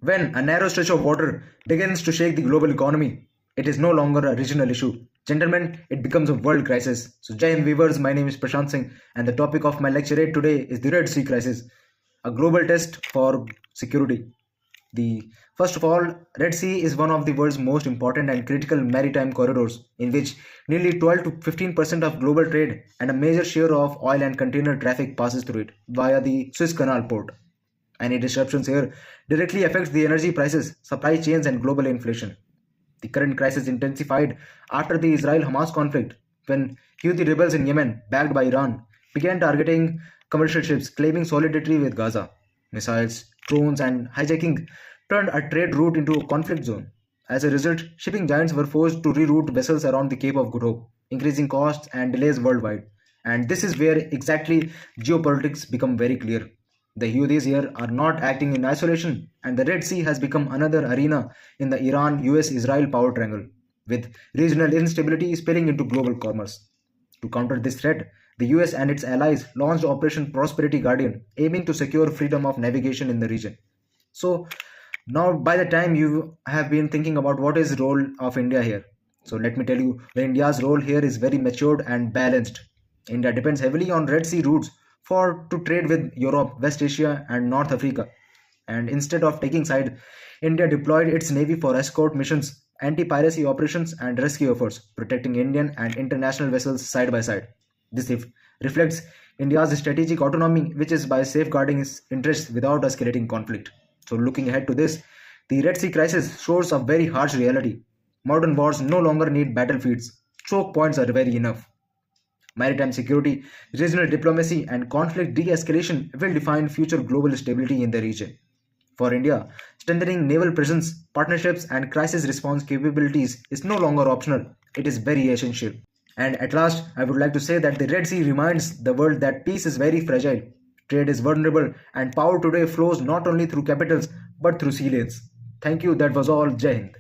When a narrow stretch of water begins to shake the global economy, it is no longer a regional issue. Gentlemen, it becomes a world crisis. So, Jai Hind viewers, my name is Prashant Singh, and the topic of my lecturette today is the Red Sea crisis, a global test for security. The first of all, Red Sea is one of the world's most important and critical maritime corridors, in which nearly 12 to 15% of global trade and a major share of oil and container traffic passes through it via the Suez Canal port. Any disruptions here directly affects the energy prices, supply chains, and global inflation. The current crisis intensified after the Israel-Hamas conflict, when Houthi rebels in Yemen, backed by Iran, began targeting commercial ships claiming solidarity with Gaza. Missiles, drones, and hijacking turned a trade route into a conflict zone. As a result, shipping giants were forced to reroute vessels around the Cape of Good Hope, increasing costs and delays worldwide. And this is where exactly geopolitics become very clear. The Houthis here are not acting in isolation, and the Red Sea has become another arena in the Iran US Israel power triangle, with regional instability spilling into global commerce. To counter this threat, the US and its allies launched Operation Prosperity Guardian, aiming to secure freedom of navigation in the region. So, now by the time you have been thinking about what is the role of India here, so let me tell you, India's role here is very matured and balanced. India depends heavily on Red Sea routes for to trade with Europe, West Asia, and North Africa. And instead of taking side, India deployed its navy for escort missions, anti-piracy operations, and rescue efforts, protecting Indian and international vessels side by side. This reflects India's strategic autonomy, which is by safeguarding its interests without escalating conflict. So, looking ahead to this, the Red Sea crisis shows a very harsh reality. Modern wars no longer need battlefields. Choke points are very enough. Maritime security, regional diplomacy, and conflict de escalation will define future global stability in the region. For India, strengthening naval presence, partnerships, and crisis response capabilities is no longer optional, it is very essential. And at last, I would like to say that the Red Sea reminds the world that peace is very fragile, trade is vulnerable, and power today flows not only through capitals but through sea lanes. Thank you, that was all. Jai Hind.